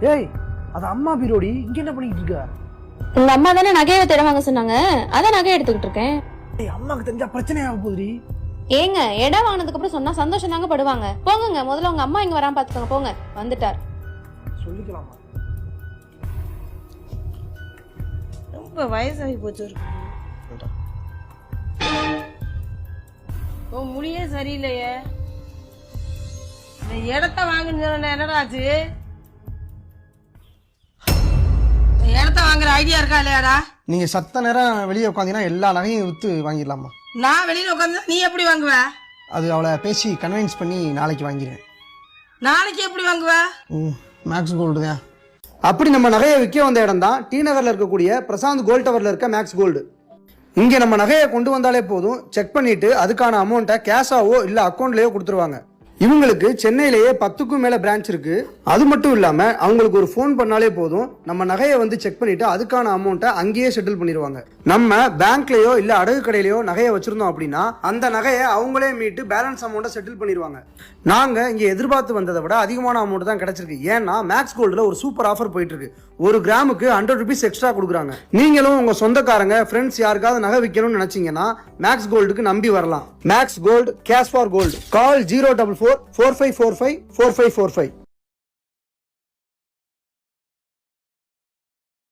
ஏய் அது அம்மா பீரோடி, இங்க என்ன பண்ணிட்டு இருக்க? உங்க அம்மா தானே நகையை தேடுவாங்க சொன்னாங்க, அதான் நகையை எடுத்துக்கிட்டு இருக்கேன். ஏய் அம்மாக்கு தெரிஞ்சா பிரச்சனை ஆக போகுதுடி. ஏங்க இடம் வாங்கினதுக்கு அப்புறம் சொன்னா சந்தோஷம் தாங்க படுவாங்க. போங்க, முதல்ல உங்க அம்மா இங்க வராம பாத்துக்கோங்க. போங்க, வந்துட்டார். சொல்லிக்கலாமா? ரொம்ப வயசாகி போச்சு. உன் முடியே சரியில்லையே. இந்த இடத்த வாங்கணும் என்னடா ஆச்சு? இடத்த வாங்குற ஐடியா இருக்கா இல்லையாடா? நீங்க சத்த நேரம் வெளியே உட்காந்தீங்கன்னா எல்லா நகையும் வித்து வாங்கிடலாமா? நான் வெளியில உட்காந்து நீ எப்படி வாங்குவ? அது அவளை பேசி கன்வின்ஸ் பண்ணி நாளைக்கு வாங்கிடுவேன். நாளைக்கு எப்படி வாங்குவ? மேக்ஸ் கோல்டு தான். அப்படி நம்ம நகையை விற்க வந்த இடம் தான் டி நகர்ல இருக்கக்கூடிய பிரசாந்த் கோல்ட் டவர்ல இருக்க மேக்ஸ் கோல்டு. இங்க நம்ம நகையை கொண்டு வந்தாலே போதும், செக் பண்ணிட்டு அதுக்கான அமௌண்ட்டை கேஷாவோ இல்ல அக்கௌண்ட்லயோ கொடுத்துருவாங்க. இவங்களுக்கு சென்னையிலேயே 10க்கும் மேல பிரான்ச் இருக்கு. அது மட்டும் இல்லாம அவங்களுக்கு ஒரு போன் பண்ணாலே போதும், நம்ம நகையை வந்து செக் பண்ணிட்டு அதுக்கான அமௌண்ட்டை அங்கேயே செட்டில் பண்ணிடுவாங்க. நம்ம பேங்க்லயோ இல்ல அடகு கடையிலயோ நகையை வச்சிருந்தோம் அப்படின்னா அந்த நகையை அவங்களே மீட்டு பேலன்ஸ் அமௌண்ட்டை செட்டில் பண்ணிடுவாங்க. நாங்க இங்க எதிர்பார்த்து வந்ததை விட அதிகமான அமௌண்ட் தான் கிடைச்சிருக்கு. ஏன்னா மேக்ஸ் கோல்டுல ஒரு சூப்பர் ஆஃபர் போயிட்டு இருக்கு. ஒரு கிராமுக்கு 100 rupees எக்ஸ்ட்ரா கொடுக்குறாங்க. நீங்களும் உங்க சொந்தக்காரங்க ஃப்ரெண்ட்ஸ் யாருக்காவது நகை விற்கணும்னு நினைச்சீங்கன்னா மேக்ஸ் கோல்டுக்கு நம்பி வரலாம். Max gold, cash for gold. Call 04445454545.